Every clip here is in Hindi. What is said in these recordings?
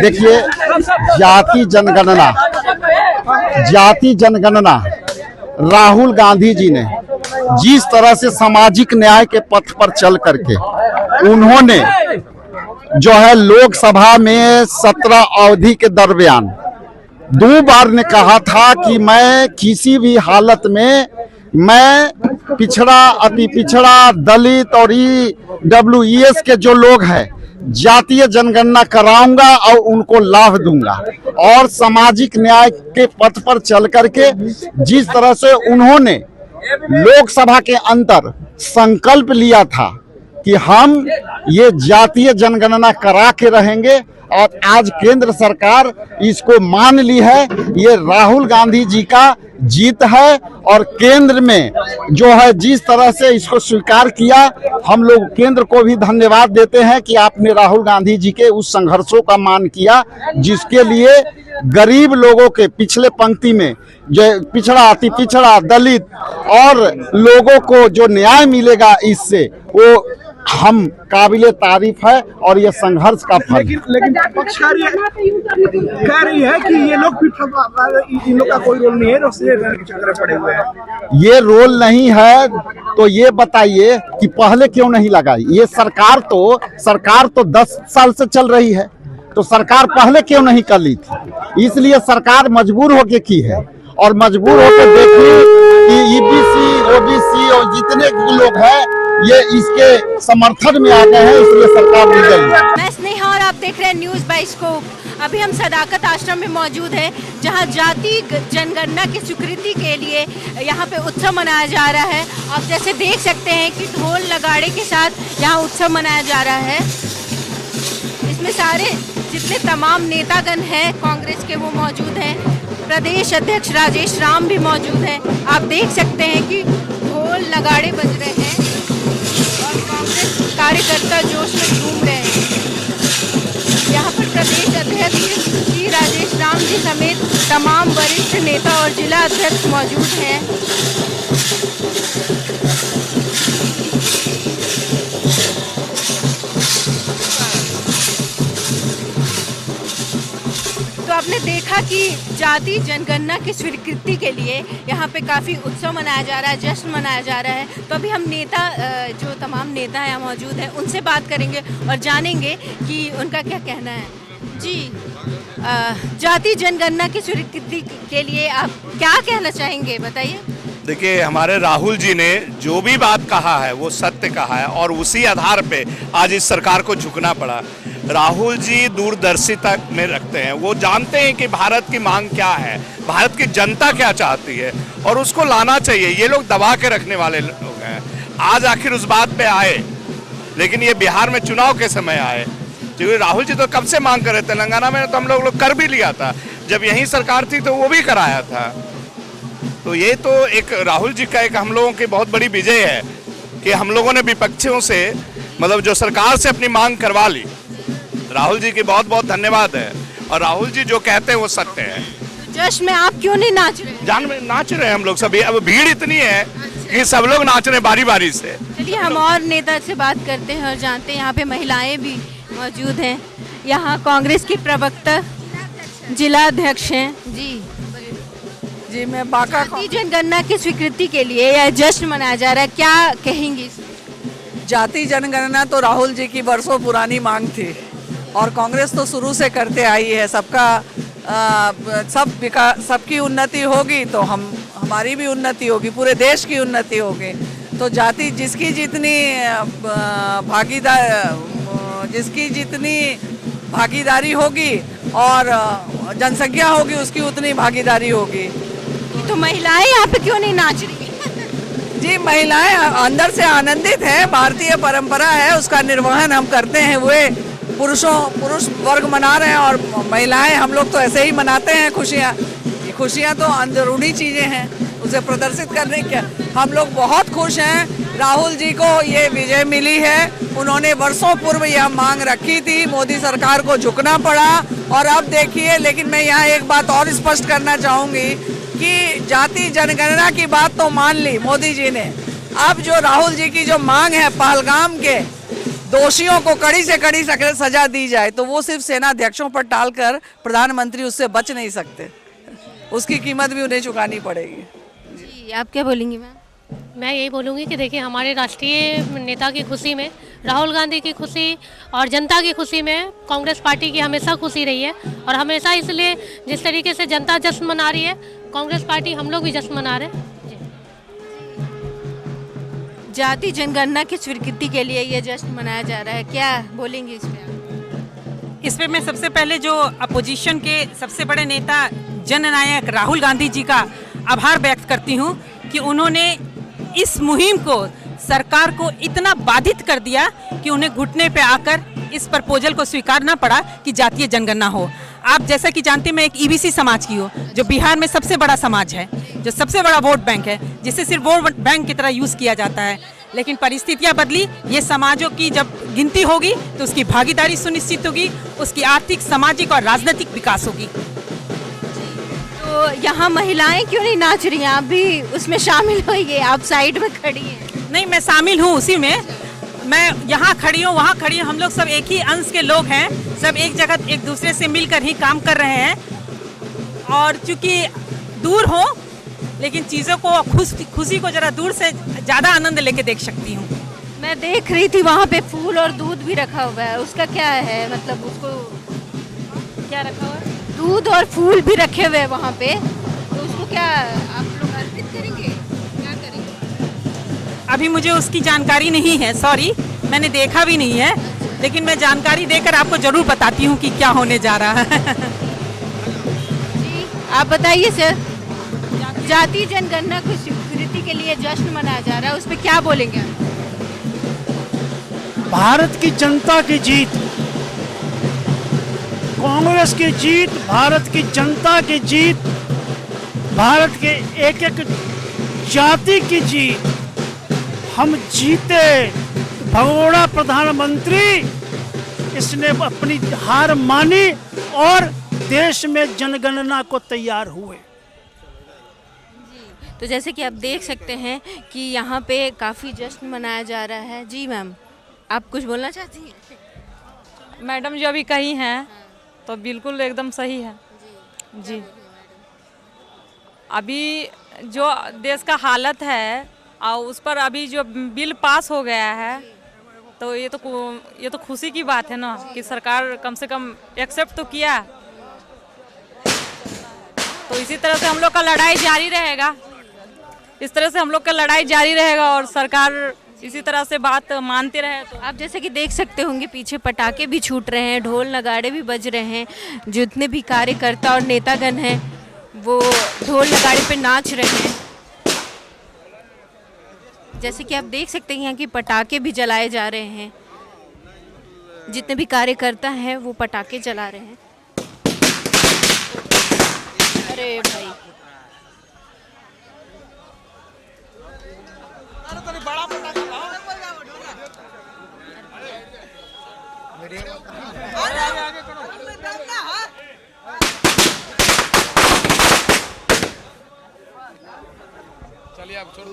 देखिए, जाति जनगणना राहुल गांधी जी ने जिस तरह से सामाजिक न्याय के पथ पर चल करके उन्होंने जो है लोकसभा में 17 अवधि के दरमियान 2 बार ने कहा था कि मैं किसी भी हालत में मैं पिछड़ा, अति पिछड़ा, दलित और EWS के जो लोग हैं जातीय जनगणना कराऊंगा और उनको लाभ दूंगा। और सामाजिक न्याय के पथ पर चल करके जिस तरह से उन्होंने लोकसभा के अंदर संकल्प लिया था कि हम ये जातीय जनगणना करा के रहेंगे और आज केंद्र सरकार इसको मान ली है। ये राहुल गांधी जी का जीत है और केंद्र में जो है जिस तरह से इसको स्वीकार किया, हम लोग केंद्र को भी धन्यवाद देते हैं कि आपने राहुल गांधी जी के उस संघर्षों का मान किया जिसके लिए गरीब लोगों के पिछले पंक्ति में जो पिछड़ा, अति पिछड़ा, दलित और लोगों को जो न्याय मिलेगा इससे वो हम काबिले तारीफ है और ये संघर्ष का फल। लेकिन पक्षकारी कह रही है कि ये लोग इन लोग का कोई रोल नहीं है, चक्कर पड़े हुए हैं। ये रोल नहीं है तो ये बताइए कि पहले क्यों नहीं लगाई? ये सरकार तो 10 साल से चल रही है, तो सरकार पहले क्यों नहीं कर ली थी? इसलिए सरकार मजबूर होके की है और मजबूर होकर देखिए कि EBC, OBC और जितने लोग हैं ये इसके समर्थन में आ गए हैं, इसलिए सरकार मिल गई। मैं स्नेहा और आप देख रहे हैं न्यूज़ बाइस्कोप। अभी हम सदाकत आश्रम में मौजूद हैं जहां जाति जनगणना की स्वीकृति के लिए यहां पे उत्सव मनाया जा रहा है। आप जैसे देख सकते हैं कि ढोल नगाड़े के साथ यहां उत्सव मनाया जा रहा है। इसमें सारे जितने तमाम नेतागण हैं कांग्रेस के वो मौजूद हैं। प्रदेश अध्यक्ष राजेश राम भी मौजूद हैं। आप देख सकते हैं कि ढोल नगाड़े बज रहे हैं और कांग्रेस कार्यकर्ता जोश में झूम रहे हैं। यहाँ पर प्रदेश अध्यक्ष श्री राजेश राम जी समेत तमाम वरिष्ठ नेता और जिला अध्यक्ष मौजूद हैं। तो आपने देखा कि जाति जनगणना की स्वीकृति के लिए यहाँ पे काफ़ी उत्सव मनाया जा रहा है, जश्न मनाया जा रहा है। तो अभी हम नेता जो तमाम नेता यहाँ मौजूद हैं उनसे बात करेंगे और जानेंगे कि उनका क्या कहना है। जी, जाति जनगणना की स्वीकृति के लिए आप क्या कहना चाहेंगे, बताइए। देखिए, हमारे राहुल जी ने जो भी बात कहा है वो सत्य कहा है और उसी आधार पे आज इस सरकार को झुकना पड़ा। राहुल जी दूरदर्शिता में रखते हैं, वो जानते हैं कि भारत की मांग क्या है, भारत की जनता क्या चाहती है और उसको लाना चाहिए। ये लोग दबा के रखने वाले लोग हैं। आज आखिर उस बात पे आए, लेकिन ये बिहार में चुनाव के समय आए, क्योंकि राहुल जी तो कब से मांग कर रहे थे। तेलंगाना में तो हम लोग कर भी लिया था, जब यही सरकार थी तो वो भी कराया था। तो ये तो एक राहुल जी का एक हम लोगों की बहुत बड़ी विजय है कि हम लोगों ने विपक्षियों से मतलब जो सरकार से अपनी मांग करवा ली। राहुल जी की बहुत बहुत धन्यवाद है और राहुल जी जो कहते हैं वो सत्य है। जश्न में आप क्यों नहीं नाच रहे? जान में नाच रहे हैं हम लोग सभी। अब भीड़ इतनी है कि सब लोग नाच रहे हैं बारी बारी से। चलिए हम और नेता से बात करते हैं और जानते हैं यहाँ पे महिलाएं भी मौजूद हैं। यहाँ कांग्रेस की प्रवक्ता जिला अध्यक्ष हैं। जी, मैं बाका जनगणना की स्वीकृति के लिए यह जश्न मनाया जा रहा है, क्या कहेंगी? जाति जनगणना तो राहुल जी की बरसों पुरानी मांग थी और कांग्रेस तो शुरू से करते आई है। सबकी उन्नति होगी तो हमारी भी उन्नति होगी, पूरे देश की उन्नति होगी। तो जाति जिसकी जितनी भागीदारी होगी और जनसंख्या होगी उसकी उतनी भागीदारी होगी। तो महिलाएं यहाँ पे क्यों नहीं नाच रही? जी, महिलाएं अंदर से आनंदित है, भारतीय परंपरा है, उसका निर्वहन हम करते हैं। वे पुरुष वर्ग मना रहे हैं और महिलाएं हम लोग तो ऐसे ही मनाते हैं खुशियाँ तो अंदरूनी चीज़ें हैं, उसे प्रदर्शित करने के हम लोग बहुत खुश हैं। राहुल जी को ये विजय मिली है। उन्होंने वर्षों पूर्व यह मांग रखी थी, मोदी सरकार को झुकना पड़ा और अब देखिए। लेकिन मैं यहाँ एक बात और स्पष्ट करना चाहूँगी कि जाति जनगणना की बात तो मान ली मोदी जी ने, अब जो राहुल जी की जो मांग है पहलगाम के दोषियों को कड़ी से कड़ी सजा दी जाए, तो वो सिर्फ सेना अध्यक्षों पर टालकर प्रधानमंत्री उससे बच नहीं सकते, उसकी कीमत भी उन्हें चुकानी पड़ेगी। जी आप क्या बोलेंगी मैम? मैं यही बोलूँगी कि देखिए हमारे राष्ट्रीय नेता की खुशी में, राहुल गांधी की खुशी और जनता की खुशी में कांग्रेस पार्टी की हमेशा खुशी रही है। और हमेशा इसलिए जिस तरीके से जनता जश्न मना रही है, कांग्रेस पार्टी हम लोग भी जश्न मना रहे हैं। जाति जनगणना की स्वीकृति के लिए ये जश्न मनाया जा रहा है, क्या बोलेंगे इस पे? इस पे मैं सबसे पहले जो अपोजिशन के सबसे बड़े नेता जननायक राहुल गांधी जी का आभार व्यक्त करती हूँ कि उन्होंने इस मुहिम को, सरकार को इतना बाधित कर दिया कि उन्हें घुटने पे आकर इस प्रपोजल को स्वीकारना पड़ा कि जातीय जनगणना हो। आप जैसा कि जानते हैं, मैं एक ईबीसी समाज की हूँ, जो बिहार में सबसे बड़ा समाज है, जो सबसे बड़ा वोट बैंक है, जिसे सिर्फ वोट बैंक की तरह यूज़ किया जाता है। लेकिन परिस्थितियाँ बदली, ये समाजों की जब गिनती होगी तो उसकी भागीदारी सुनिश्चित होगी, उसकी आर्थिक, सामाजिक और राजनीतिक विकास होगी। तो यहाँ महिलाएं क्यों नहीं नाच रही हैं? आप भी उसमें शामिल होइए, आप साइड में खड़ी हैं। नहीं, मैं शामिल हूँ उसी में, मैं यहाँ खड़ी हूँ, वहाँ खड़ी हूँ, हम लोग सब एक ही अंश के लोग हैं, सब एक जगह एक दूसरे से मिलकर ही काम कर रहे हैं। और चूँकि दूर हो, लेकिन चीज़ों को खुशी को ज़रा दूर से ज़्यादा आनंद लेके देख सकती हूँ। मैं देख रही थी वहाँ पे फूल और दूध भी रखा हुआ है, उसका क्या है मतलब? उसको क्या रखा हुआ है? दूध और फूल भी रखे हुए हैं वहाँ पे, तो उसको क्या आप लोग अर्पित करेंगे, क्या करेंगे? अभी मुझे उसकी जानकारी नहीं है, सॉरी, मैंने देखा भी नहीं है, लेकिन मैं जानकारी देकर आपको जरूर बताती हूँ कि क्या होने जा रहा है। जी आप बताइए सर, जातीय जनगणना की स्वीकृति के लिए जश्न मनाया जा रहा है, उस पर क्या बोलेंगे? भारत की जनता की जीत, कांग्रेस की जीत, भारत की जनता की जीत, भारत के एक एक जाति की जीत। हम जीते, भगोड़ा प्रधानमंत्री इसने अपनी हार मानी और देश में जनगणना को तैयार हुए। तो जैसे कि आप देख सकते हैं कि यहाँ पे काफ़ी जश्न मनाया जा रहा है। जी मैम, आप कुछ बोलना चाहती हैं? मैडम जो अभी कही हैं तो बिल्कुल एकदम सही है जी। अभी जो देश का हालत है और उस पर अभी जो बिल पास हो गया है, तो ये तो खुशी की बात है ना कि सरकार कम से कम एक्सेप्ट तो किया। तो इसी तरह से हम लोग का लड़ाई जारी रहेगा, इस तरह से हम लोग का लड़ाई जारी रहेगा और सरकार इसी तरह से बात मानते रहे। तो आप जैसे कि देख सकते होंगे पीछे पटाखे भी छूट रहे हैं, ढोल नगाड़े भी बज रहे हैं, जितने भी कार्यकर्ता और नेतागण हैं वो ढोल नगाड़े पे नाच रहे हैं। जैसे कि आप देख सकते हैं यहाँ की पटाखे भी जलाए जा रहे हैं, जितने भी कार्यकर्ता हैं वो पटाखे जला रहे हैं। अरे भाई,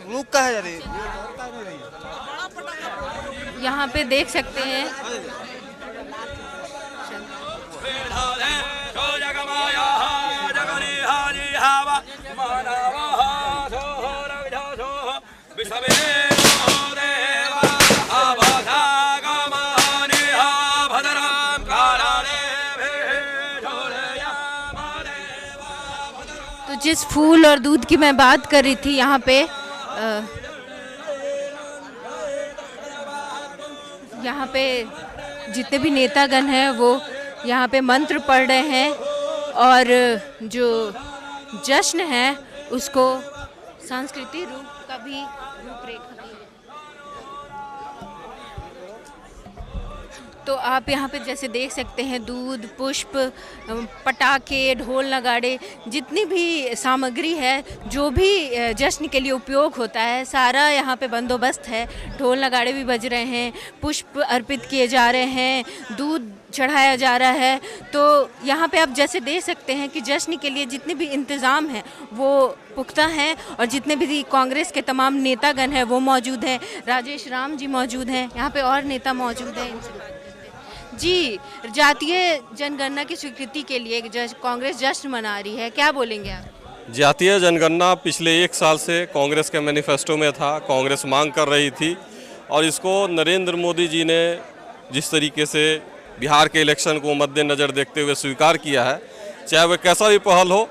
रुक का है यार, यहाँ पे देख सकते हैं तो जिस फूल और दूध की मैं बात कर रही थी, यहाँ पे जितने भी नेतागण हैं वो यहाँ पे मंत्र पढ़ रहे हैं और जो जश्न है उसको सांस्कृतिक रूप का भी रूपरेखा दी है। तो आप यहाँ पे जैसे देख सकते हैं दूध, पुष्प, पटाखे, ढोल नगाड़े, जितनी भी सामग्री है जो भी जश्न के लिए उपयोग होता है, सारा यहाँ पे बंदोबस्त है। ढोल नगाड़े भी बज रहे हैं, पुष्प अर्पित किए जा रहे हैं, दूध चढ़ाया जा रहा है। तो यहाँ पे आप जैसे देख सकते हैं कि जश्न के लिए जितने भी इंतज़ाम हैं वो पुख्ता हैं और जितने भी कांग्रेस के तमाम नेतागण हैं वो मौजूद हैं। राजेश राम जी मौजूद हैं, यहाँ पे और नेता मौजूद हैं। इनसे बात करते हैं। जी, जातीय जनगणना की स्वीकृति के लिए कांग्रेस जश्न मना रही है, क्या बोलेंगे आप? जातीय जनगणना पिछले 1 साल से कांग्रेस के मैनिफेस्टो में था, कांग्रेस मांग कर रही थी और इसको नरेंद्र मोदी जी ने जिस तरीके से बिहार के इलेक्शन को मद्देनज़र देखते हुए स्वीकार किया है, चाहे वह कैसा भी पहल हो,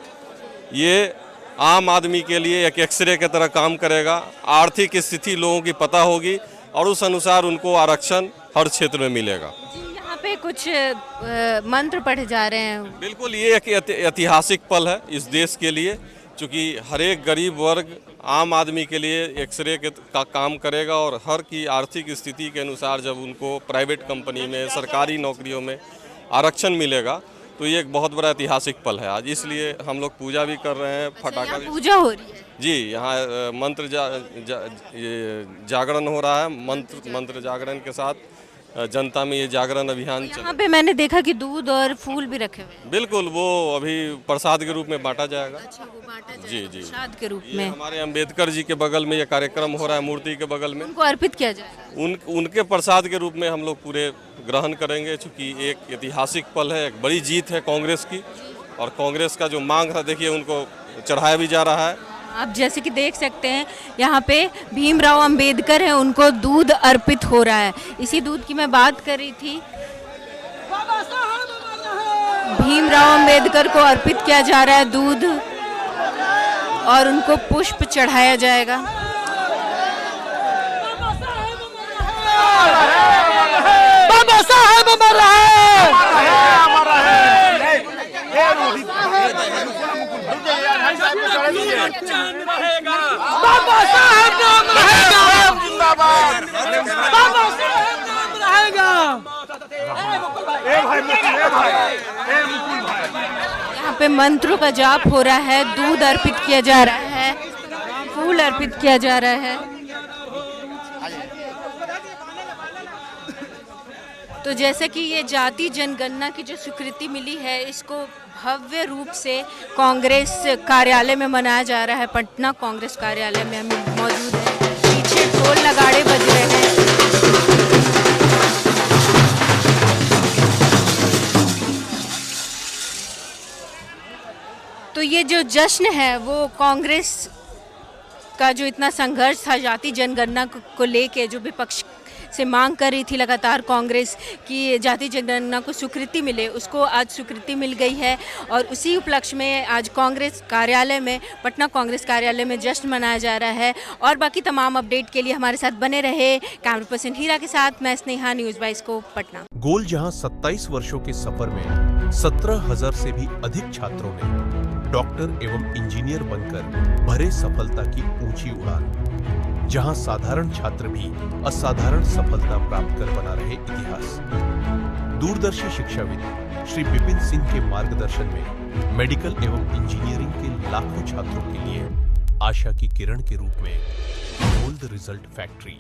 ये आम आदमी के लिए एक एक्सरे की तरह काम करेगा। आर्थिक स्थिति लोगों की पता होगी और उस अनुसार उनको आरक्षण हर क्षेत्र में मिलेगा। जी, यहाँ पे कुछ मंत्र पढ़े जा रहे हैं। बिल्कुल, ये एक ऐतिहासिक पल है इस देश के लिए, क्योंकि हर एक गरीब वर्ग आम आदमी के लिए एक्सरे का काम करेगा और हर की आर्थिक स्थिति के अनुसार जब उनको प्राइवेट कंपनी में, सरकारी नौकरियों में आरक्षण मिलेगा तो ये एक बहुत बड़ा ऐतिहासिक पल है आज। इसलिए हम लोग पूजा भी कर रहे हैं, फटाखा भी। पूजा हो रही है जी, यहाँ मंत्र जागरण हो रहा है। मंत्र जागरण के साथ जनता में ये जागरण अभियान चल। यहाँ पे मैंने देखा कि दूध और फूल भी रखे हुए हैं। बिल्कुल, वो अभी प्रसाद के रूप में बांटा जाएगा। अच्छा, वो बांटा जाएगा जी जी, प्रसाद के रूप ये में। हमारे अंबेडकर जी के बगल में ये कार्यक्रम हो रहा है, मूर्ति के बगल में उनको अर्पित किया जाएगा। उनके प्रसाद के रूप में हम लोग पूरे ग्रहण करेंगे, क्योंकि एक ऐतिहासिक पल है, एक बड़ी जीत है कांग्रेस की और कांग्रेस का जो मांग था, देखिए उनको चढ़ाया भी जा रहा है। आप जैसे कि देख सकते हैं यहाँ पे भीमराव अंबेडकर हैं, उनको दूध अर्पित हो रहा है। इसी दूध की मैं बात कर रही थी। भीमराव अंबेडकर को अर्पित किया जा रहा है दूध और उनको पुष्प चढ़ाया जाएगा। बाबा साहेब हमारा बाबा साहेब नाम रहेगा, जिंदाबाद। बाबा साहेब नाम रहेगा। यहाँ पे मंत्रों का जाप हो रहा है, दूध अर्पित किया जा रहा है, फूल अर्पित किया जा रहा है। तो जैसे कि ये जाति जनगणना की जो स्वीकृति मिली है, इसको भव्य रूप से कांग्रेस कार्यालय में मनाया जा रहा है। पटना कांग्रेस कार्यालय में हम मौजूद हैं। पीछे ढोल नगाड़े बज रहे हैं। तो ये जो जश्न है वो कांग्रेस का जो इतना संघर्ष था जाति जनगणना को लेके, जो विपक्ष से मांग कर रही थी लगातार कांग्रेस की जाति जनगणना को स्वीकृति मिले, उसको आज स्वीकृति मिल गई है। और उसी उपलक्ष्य में आज कांग्रेस कार्यालय में, पटना कांग्रेस कार्यालय में जश्न मनाया जा रहा है। और बाकी तमाम अपडेट के लिए हमारे साथ बने रहे। कैमरा पर्सन हीरा के साथ मैं स्नेहा, न्यूज़ 22 को पटना। गोल जहां 27 वर्षों के सफर में 17,000 से भी अधिक छात्रों ने डॉक्टर एवं इंजीनियर बनकर भरे सफलता की ऊंची उड़ान, जहां साधारण छात्र भी असाधारण सफलता प्राप्त कर बना रहे इतिहास। दूरदर्शी शिक्षाविद श्री विपिन सिंह के मार्गदर्शन में मेडिकल एवं इंजीनियरिंग के लाखों छात्रों के लिए आशा की किरण के रूप में गोल्ड रिजल्ट फैक्ट्री